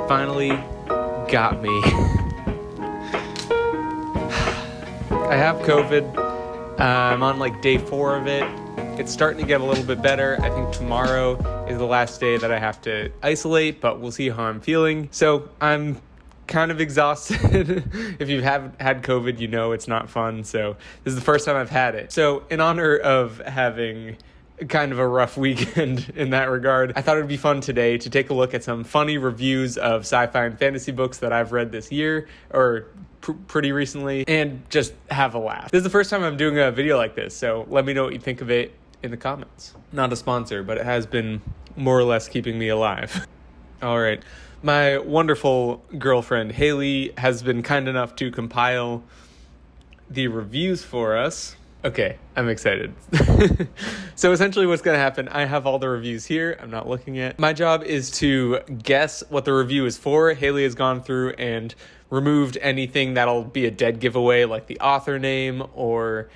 finally got me. I have COVID. I'm on like day 4 of it. It's starting to get a little bit better. I think tomorrow is the last day that I have to isolate, but we'll see how I'm feeling. So I'm kind of exhausted. If you have had COVID, you know it's not fun. So this is the first time I've had it. So in honor of having kind of a rough weekend in that regard, I thought it would be fun today to take a look at some funny reviews of sci-fi and fantasy books that I've read this year or pretty recently, and just have a laugh. This is the first time I'm doing a video like this, so let me know what you think of it in the comments. Not a sponsor, but it has been more or less keeping me alive. All right. My wonderful girlfriend, Haley, has been kind enough to compile the reviews for us. Okay, I'm excited. So essentially what's going to happen, I have all the reviews here. I'm not looking at. My job is to guess what the review is for. Haley has gone through and removed anything that'll be a dead giveaway, like the author name or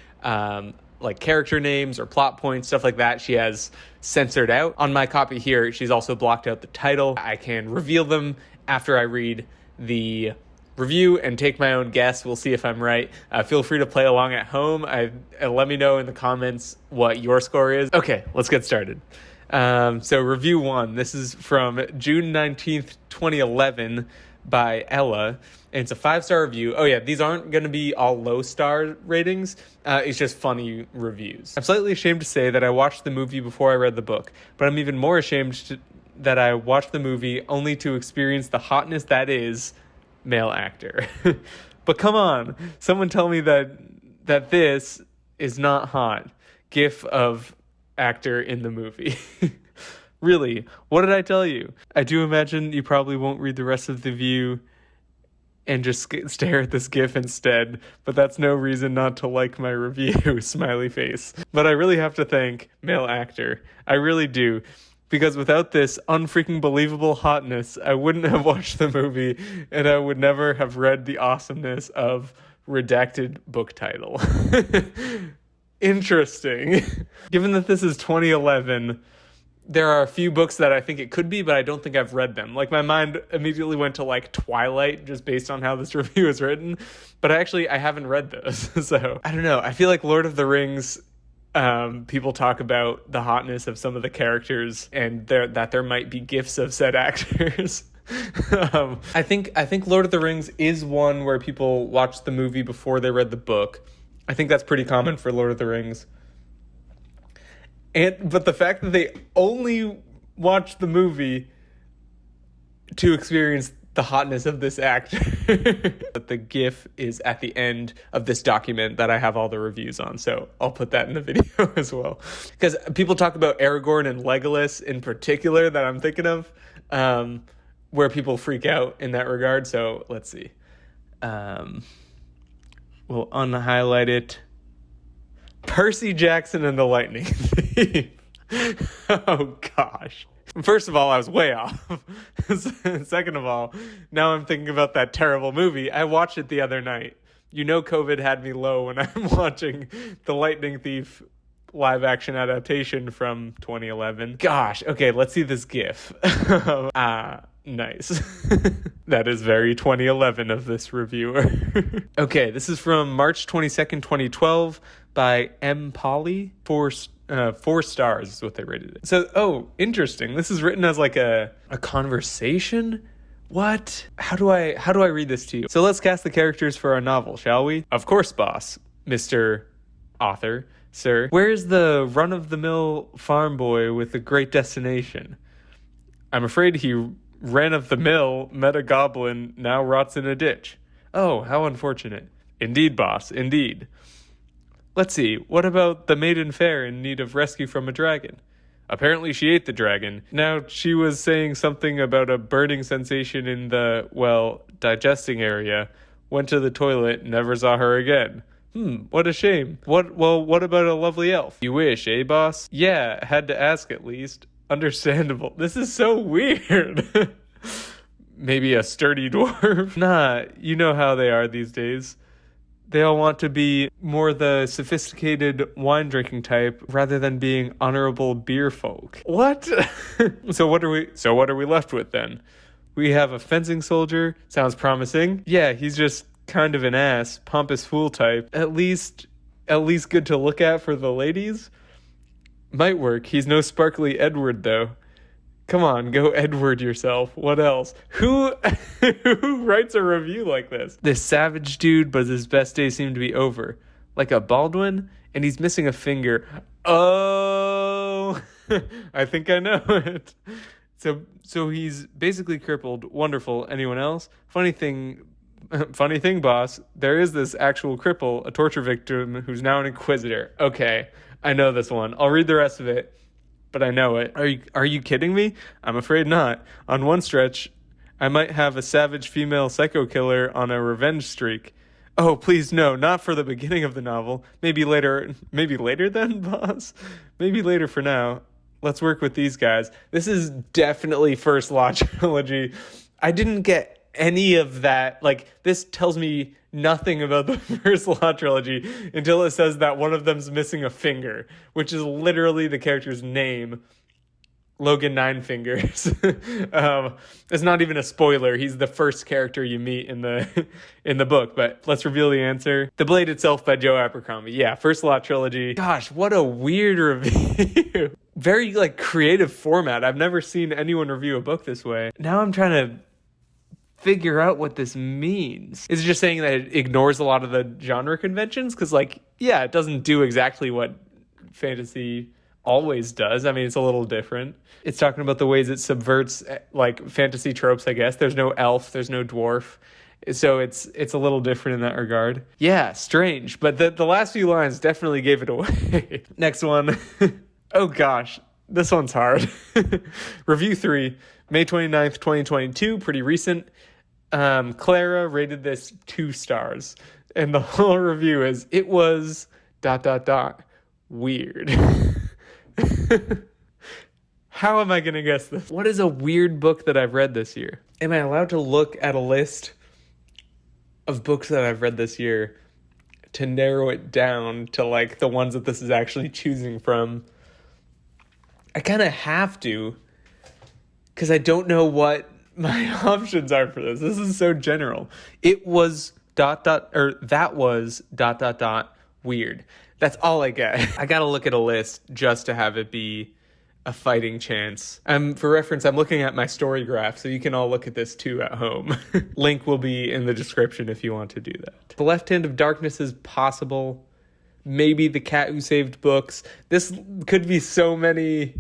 like character names or plot points, stuff like that. She has censored out. On my copy here, she's also blocked out the title. I can reveal them after I read the review and take my own guess. We'll see if I'm right. Feel free to play along at home. Let me know in the comments what your score is. Okay, let's get started. So review 1. This is from June 19th, 2011 by Ella. And it's a 5-star review. Oh yeah, these aren't going to be all low star ratings. It's just funny reviews. I'm slightly ashamed to say that I watched the movie before I read the book, but I'm even more ashamed that I watched the movie only to experience the hotness that is male actor. But come on, someone tell me that this is not hot. GIF of actor in the movie. Really, what did I tell you? I do imagine you probably won't read the rest of the review and just stare at this GIF instead, but that's no reason not to like my review, smiley face. But I really have to thank male actor. I really do. Because without this unfreaking believable hotness, I wouldn't have watched the movie, and I would never have read the awesomeness of redacted book title. Interesting. Given that this is 2011, there are a few books that I think it could be, but I don't think I've read them. Like, my mind immediately went to, like, Twilight, just based on how this review is written. But I haven't read those. So, I don't know. I feel like Lord of the Rings, people talk about the hotness of some of the characters and that there might be gifs of said actors. I think Lord of the Rings is one where people watch the movie before they read the book. I think that's pretty common for Lord of the Rings. But the fact that they only watched the movie to experience the hotness of this actor. But the GIF is at the end of this document that I have all the reviews on, so I'll put that in the video as well. Because people talk about Aragorn and Legolas in particular that I'm thinking of, where people freak out in that regard. So let's see. We'll unhighlight it. Percy Jackson and the Lightning Thief. Oh gosh. First of all, I was way off. Second of all, now I'm thinking about that terrible movie. I watched it the other night. You know COVID had me low when I'm watching The Lightning Thief live action adaptation from 2011. Gosh, okay, let's see this GIF. Nice. That is very 2011 of this reviewer. Okay, this is from March 22nd, 2012 by M. Polly. 4 stars is what they rated it. So, interesting. This is written as like a conversation. What? How do I read this to you? So let's cast the characters for our novel, shall we? Of course, boss, Mr. Author, sir. Where's the run-of-the-mill farm boy with a great destination? I'm afraid he ran of the mill, met a goblin, now rots in a ditch. Oh, how unfortunate. Indeed, boss, indeed. Let's see, what about the maiden fair in need of rescue from a dragon? Apparently she ate the dragon. Now she was saying something about a burning sensation in the, digesting area. Went to the toilet, never saw her again. What a shame. What about a lovely elf? You wish, eh, boss? Yeah, had to ask at least. Understandable. This is so weird. Maybe a sturdy dwarf? Nah, you know how they are these days. They all want to be more the sophisticated wine drinking type rather than being honorable beer folk. What? So what are we left with then? We have a fencing soldier. Sounds promising. Yeah, he's just kind of an ass, pompous fool type. At least good to look at for the ladies. Might work. He's no sparkly Edward, though. Come on, go Edward yourself. What else? Who writes a review like this? This savage dude, but his best days seem to be over. Like a Baldwin, and he's missing a finger. Oh, I think I know it. So he's basically crippled. Wonderful. Anyone else? Funny thing, boss. There is this actual cripple, a torture victim who's now an inquisitor. Okay, I know this one. I'll read the rest of it, but I know it. Are you kidding me? I'm afraid not. On one stretch, I might have a savage female psycho killer on a revenge streak. Oh, please, no, not for the beginning of the novel. Maybe later then, boss? Maybe later for now. Let's work with these guys. This is definitely First Law trilogy. I didn't get any of that. Like, this tells me nothing about the First Law trilogy until it says that one of them's missing a finger, which is literally the character's name. Logan Nine Fingers. It's not even a spoiler. He's the first character you meet in the book, but let's reveal the answer. The Blade itself by Joe Abercrombie. Yeah, First Law trilogy. Gosh, what a weird review. Very creative format. I've never seen anyone review a book this way. Now I'm trying to figure out what this means. Is it just saying that it ignores a lot of the genre conventions? Because it doesn't do exactly what fantasy always does. I mean, it's a little different. It's talking about the ways it subverts fantasy tropes, I guess. There's no elf, there's no dwarf. So it's a little different in that regard. Yeah, strange. But the last few lines definitely gave it away. Next one. Oh gosh, this one's hard. Review 3, May 29th, 2022, pretty recent. Clara rated this 2 stars. And the whole review is, it was ... weird. How am I going to guess this? What is a weird book that I've read this year? Am I allowed to look at a list of books that I've read this year to narrow it down to the ones that this is actually choosing from? I kind of have to, because I don't know what my options are for this. This is so general. It was ... that was ... weird. That's all I get. I gotta look at a list just to have it be a fighting chance. For reference, I'm looking at my story graph, so you can all look at this too at home. Link will be in the description if you want to do that. The Left Hand of Darkness is possible. Maybe The Cat Who Saved Books. This could be so many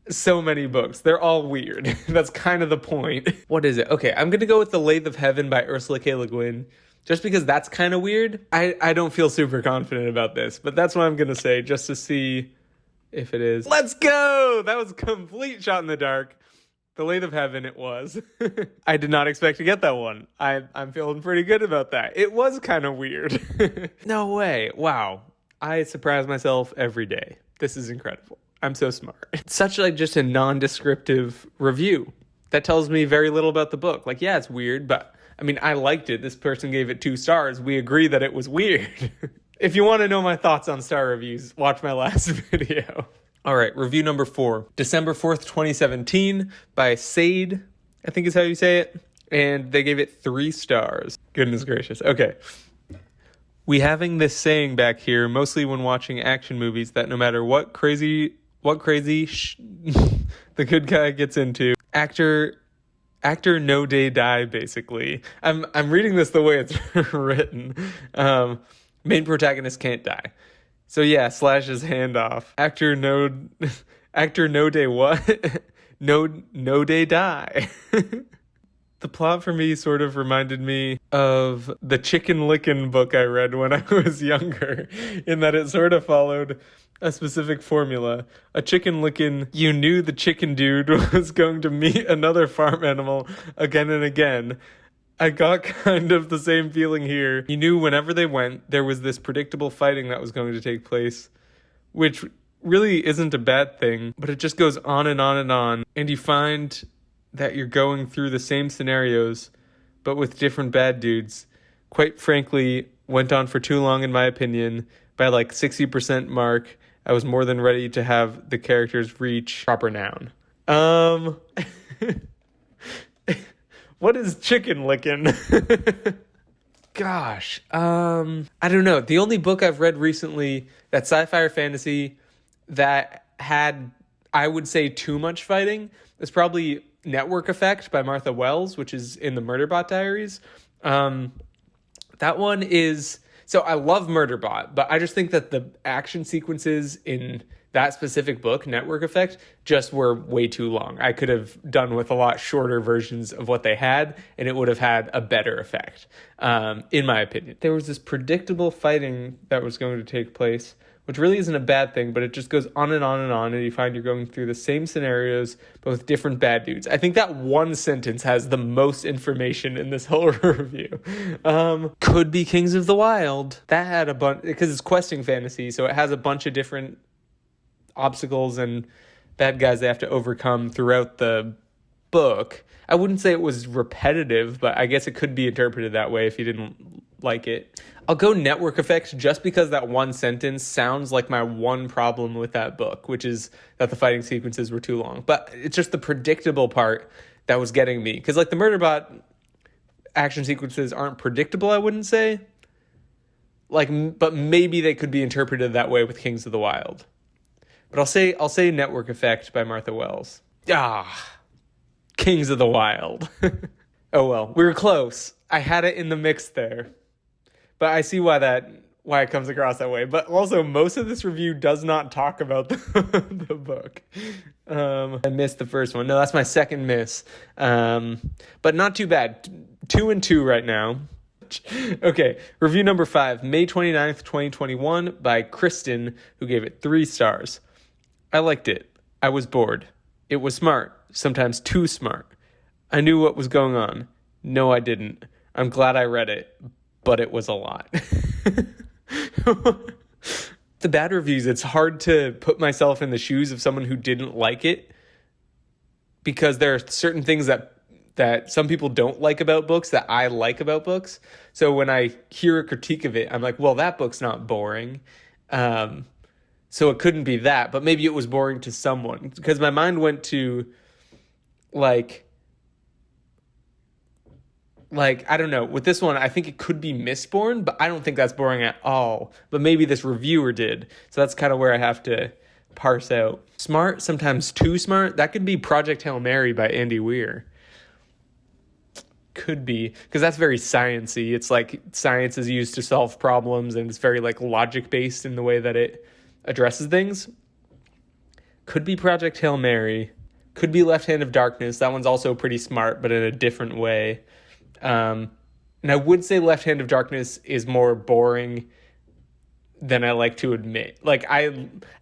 books. They're all weird. That's kind of the point. What is it? Okay, I'm gonna go with The Lathe of Heaven by Ursula K. Le Guin. Just because that's kind of weird. I don't feel super confident about this, but that's what I'm going to say just to see if it is. Let's go! That was a complete shot in the dark. The Lathe of Heaven, it was. I did not expect to get that one. I'm feeling pretty good about that. It was kind of weird. No way. Wow. I surprise myself every day. This is incredible. I'm so smart. It's such just a non-descriptive review. That tells me very little about the book. Yeah, it's weird, but I mean, I liked it. This person gave it 2 stars. We agree that it was weird. If you want to know my thoughts on star reviews, watch my last video. All right, review number 4. December 4th, 2017 by Sade, I think is how you say it. And they gave it 3 stars. Goodness gracious. Okay. We having this saying back here, mostly when watching action movies, that no matter what crazy the good guy gets into, actor no day die, basically. I'm reading this the way it's written. Main protagonist can't die. So yeah, slash his hand off. Actor no day what? no day die. The plot for me sort of reminded me of the Chicken Lickin' book I read when I was younger, in that it sort of followed a specific formula. A chicken lickin', you knew the chicken dude was going to meet another farm animal again and again. I got kind of the same feeling here. You knew whenever they went, there was this predictable fighting that was going to take place, which really isn't a bad thing, but it just goes on and on and on, and you find that you're going through the same scenarios, but with different bad dudes. Quite frankly, went on for too long in my opinion. By 60% mark, I was more than ready to have the characters reach proper noun. What is chicken licking? Gosh, I don't know. The only book I've read recently that's sci-fi or fantasy that had, I would say, too much fighting is probably Network Effect by Martha Wells, which is in the Murderbot Diaries. That one is... So I love Murderbot, but I just think that the action sequences in that specific book, Network Effect, just were way too long. I could have done with a lot shorter versions of what they had, and it would have had a better effect, in my opinion. There was this predictable fighting that was going to take place, which really isn't a bad thing, but it just goes on and on and on, and you find you're going through the same scenarios, but with different bad dudes. I think that one sentence has the most information in this whole review. Could be Kings of the Wild. That had a bunch, because it's questing fantasy, so it has a bunch of different obstacles and bad guys they have to overcome throughout the book. I wouldn't say it was repetitive, but I guess it could be interpreted that way if you didn't like it. I'll go Network Effect just because that one sentence sounds like my one problem with that book, which is that the fighting sequences were too long. But it's just the predictable part that was getting me. Because like the Murderbot action sequences aren't predictable, I wouldn't say. But maybe they could be interpreted that way with Kings of the Wild. But I'll say Network Effect by Martha Wells. Kings of the Wild. Oh well, we were close. I had it in the mix there. But I see why it comes across that way. But also, most of this review does not talk about the book. I missed the first one. No, that's my second miss. But not too bad. 2-2 right now. Okay, review number 5, May 29th, 2021, by Kristen, who gave it 3 stars. I liked it. I was bored. It was smart, sometimes too smart. I knew what was going on. No, I didn't. I'm glad I read it, but it was a lot. The bad reviews, it's hard to put myself in the shoes of someone who didn't like it, because there are certain things that some people don't like about books that I like about books. So when I hear a critique of it, I'm like, well, that book's not boring. So it couldn't be that, but maybe it was boring to someone, because my mind went to like, I don't know, with this one, I think it could be Mistborn, but I don't think that's boring at all. But maybe this reviewer did. So that's kind of where I have to parse out. Smart, sometimes too smart. That could be Project Hail Mary by Andy Weir. Could be, because that's very science-y. It's like science is used to solve problems, and it's very like logic-based in the way that it addresses things. Could be Project Hail Mary. Could be Left Hand of Darkness. That one's also pretty smart, but in a different way. And I would say Left Hand of Darkness is more boring than I like to admit.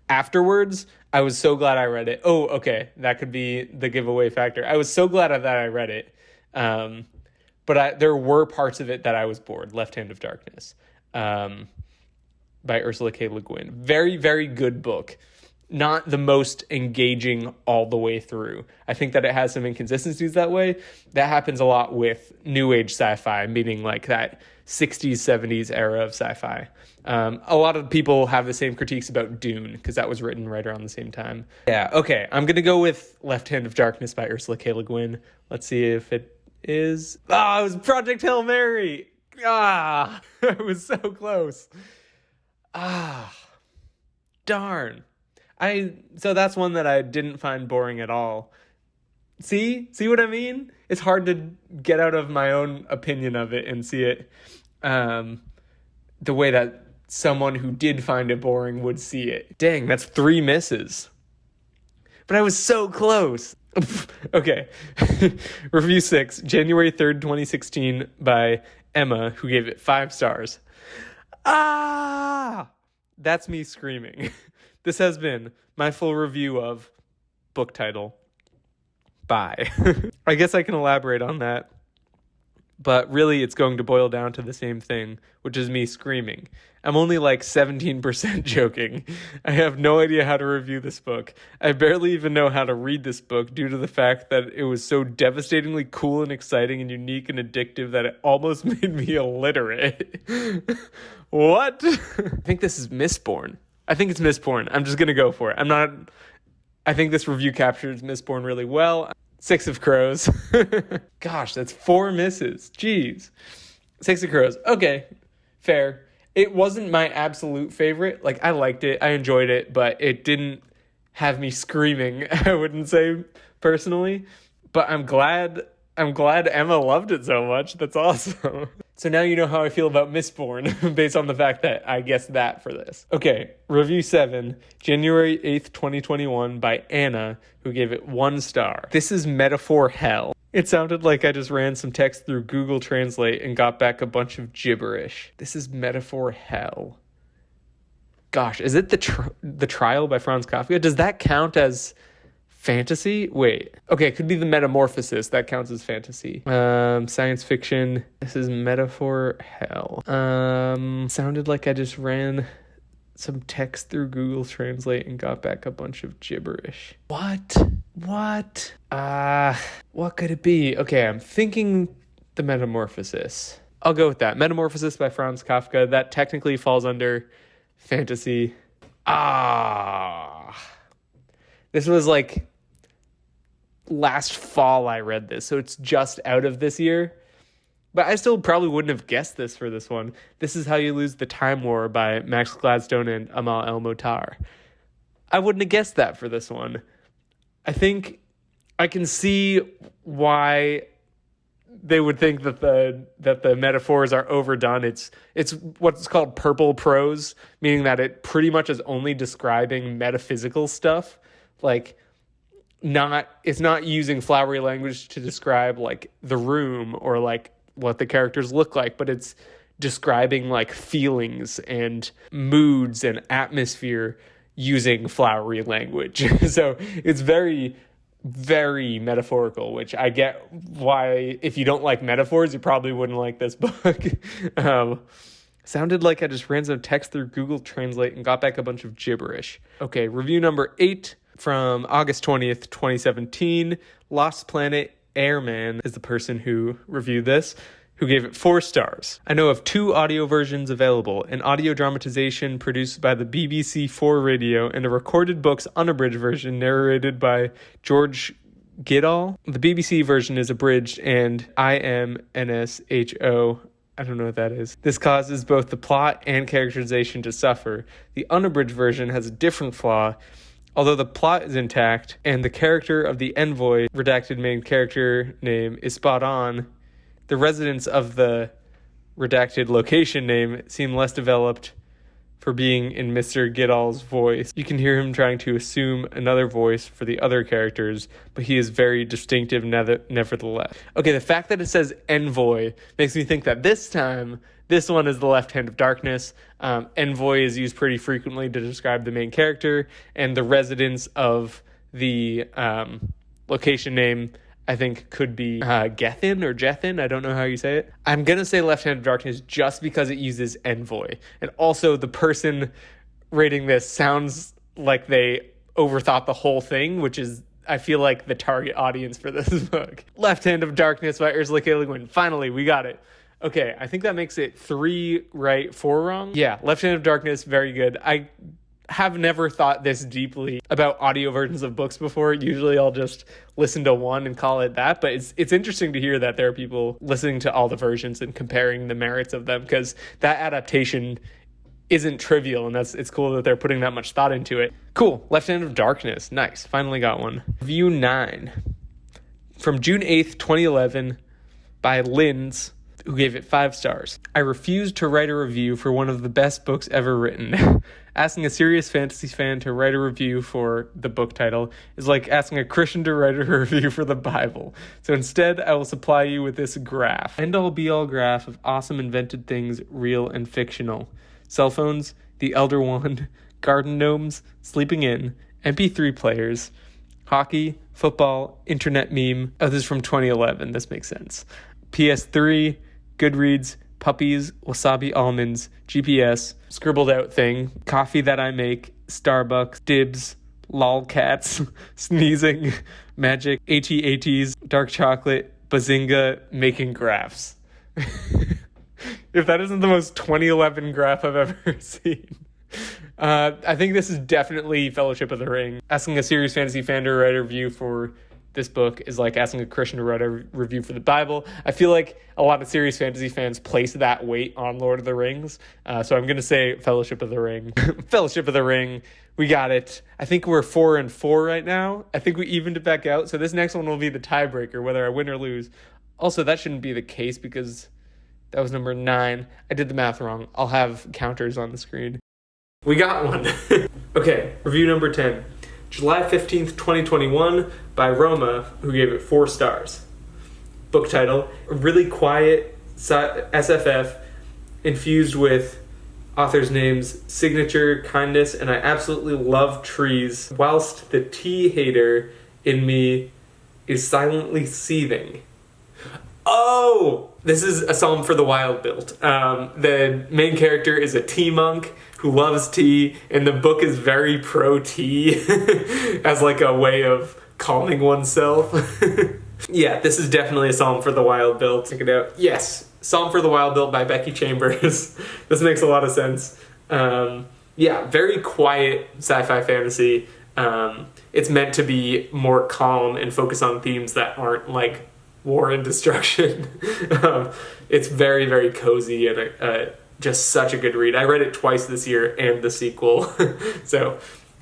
Afterwards, I was so glad I read it. Oh, okay. That could be the giveaway factor. I was so glad that I read it. But there were parts of it that I was bored. Left Hand of Darkness, by Ursula K. Le Guin. Very, very good book. Not the most engaging all the way through. I think that it has some inconsistencies that way. That happens a lot with new age sci-fi, meaning like that 60s, 70s era of sci-fi. A lot of people have the same critiques about Dune, because that was written right around the same time. Yeah, okay. I'm going to go with Left Hand of Darkness by Ursula K. Le Guin. Let's see if it is... it was Project Hail Mary! It was so close. Darn. So that's one that I didn't find boring at all. See what I mean? It's hard to get out of my own opinion of it and see it the way that someone who did find it boring would see it. Dang, that's 3 misses. But I was so close. Okay. Review 6, January 3rd, 2016, by Emma, who gave it 5 stars. That's me screaming. This has been my full review of book title. Bye. I guess I can elaborate on that. But really, it's going to boil down to the same thing, which is me screaming. I'm only like 17% joking. I have no idea how to review this book. I barely even know how to read this book due to the fact that it was so devastatingly cool and exciting and unique and addictive that it almost made me illiterate. What? I think this is Mistborn. I think it's Mistborn. I'm just going to go for it. I think this review captures Mistborn really well. Six of Crows. Gosh, that's 4 misses. Jeez. Six of Crows. Okay, fair. It wasn't my absolute favorite. Like, I liked it. I enjoyed it, but it didn't have me screaming, I wouldn't say personally. But I'm glad Emma loved it so much. That's awesome. So now you know how I feel about Mistborn based on the fact that I guessed that for this. Okay, review 7, January 8th, 2021 by Anna, who gave it 1 star. This is metaphor hell. It sounded like I just ran some text through Google Translate and got back a bunch of gibberish. This is metaphor hell. Gosh, is it the Trial by Franz Kafka? Does that count as fantasy? Wait. Okay, it could be the Metamorphosis. That counts as fantasy. Science fiction. This is metaphor hell. Sounded like I just ran some text through Google Translate and got back a bunch of gibberish. What? What could it be? Okay, I'm thinking the Metamorphosis. I'll go with that. Metamorphosis by Franz Kafka. That technically falls under fantasy. This was like last fall I read this, so it's just out of this year. But I still probably wouldn't have guessed this for this one. This is How You Lose the Time War by Max Gladstone and Amal El-Mohtar. I wouldn't have guessed that for this one. I think I can see why they would think that the metaphors are overdone. It's what's called purple prose, meaning that it pretty much is only describing metaphysical stuff. Like, it's not using flowery language to describe like the room or like what the characters look like, but it's describing like feelings and moods and atmosphere using flowery language. So it's very, very metaphorical, which I get why if you don't like metaphors, you probably wouldn't like this book. Sounded like I just ran some text through Google Translate and got back a bunch of gibberish. Okay, review number 8 from August 20th, 2017. Lost Planet Airman is the person who reviewed this, who gave it 4 stars. I know of 2 audio versions available, an audio dramatization produced by the BBC 4 Radio and a recorded books unabridged version narrated by George Goodall. The BBC version is abridged and IMNSHO. I don't know what that is. This causes both the plot and characterization to suffer. The unabridged version has a different flaw. Although the plot is intact and the character of the envoy, redacted main character name, is spot on, the residents of the redacted location name seem less developed for being in Mr. Goodall's voice. You can hear him trying to assume another voice for the other characters, but he is very distinctive nevertheless. Okay, the fact that it says envoy makes me think that this time, this one is the Left Hand of Darkness. Envoy is used pretty frequently to describe the main character, and the residents of the location name, I think, could be Gethin or Jethin. I don't know how you say it. I'm going to say Left Hand of Darkness just because it uses envoy. And also the person rating this sounds like they overthought the whole thing, which is, I feel like, the target audience for this book. Left Hand of Darkness by Ursula K. Le Guin. Finally, we got it. Okay, I think that makes it 3 right, 4 wrong. Yeah, Left Hand of Darkness, very good. I have never thought this deeply about audio versions of books before. Usually I'll just listen to one and call it that, but it's interesting to hear that there are people listening to all the versions and comparing the merits of them, because that adaptation isn't trivial, and it's cool that they're putting that much thought into it. Cool. Left Hand of Darkness. Nice. Finally got one. Review 9 from June 8th, 2011 by Linz, who gave it 5 stars. I refused to write a review for one of the best books ever written. Asking a serious fantasy fan to write a review for the book title is like asking a Christian to write a review for the Bible. So instead, I will supply you with this graph. End-all be-all graph of awesome invented things, real and fictional. Cell phones, the Elder Wand, garden gnomes, sleeping in, MP3 players, hockey, football, internet meme. Oh, this is from 2011. This makes sense. PS3, Goodreads, puppies, wasabi almonds, GPS, scribbled out thing, coffee that I make, Starbucks, dibs, lolcats, sneezing, magic, AT-ATs, dark chocolate, bazinga, making graphs. If that isn't the most 2011 graph I've ever seen. I think this is definitely Fellowship of the Ring. Asking a serious fantasy fan to write a review for this book is like asking a Christian to write a review for the Bible. I feel like a lot of serious fantasy fans place that weight on Lord of the Rings. So I'm going to say Fellowship of the Ring. Fellowship of the Ring. We got it. I think we're 4-4 right now. I think we evened it back out. So this next one will be the tiebreaker, whether I win or lose. Also, that shouldn't be the case because that was number 9. I did the math wrong. I'll have counters on the screen. We got one. Okay, review number 10. July 15th, 2021 by Roma, who gave it 4 stars. Book title, a really quiet SFF infused with author's names, signature, kindness, and I absolutely love trees, whilst the tea hater in me is silently seething. Oh! This is a psalm for the wild build. The main character is a tea monk who loves tea, and the book is very pro-tea as like a way of calming oneself. Yeah, this is definitely a psalm for the wild build. Check it out. Yes, Psalm for the Wild Built by Becky Chambers. This makes a lot of sense. Yeah, very quiet sci-fi fantasy. It's meant to be more calm and focus on themes that aren't like war and destruction. It's very, very cozy and just such a good read. I read it twice this year and the sequel. So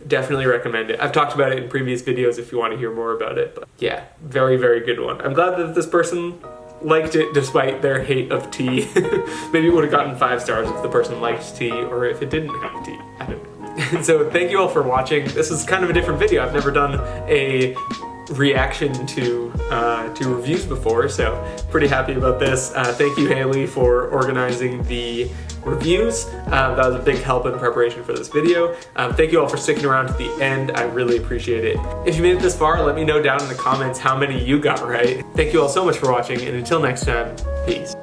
definitely recommend it. I've talked about it in previous videos if you want to hear more about it. But yeah, very, very good one. I'm glad that this person liked it despite their hate of tea. Maybe it would have gotten 5 stars if the person liked tea or if it didn't have tea. I don't know. So thank you all for watching. This is kind of a different video. I've never done a reaction to reviews before, so pretty happy about this. Thank you, Haley, for organizing the reviews. That was a big help in preparation for this video. Thank you all for sticking around to the end. I really appreciate it. If you made it this far, let me know down in the comments how many you got right. Thank you all so much for watching, and until next time, peace.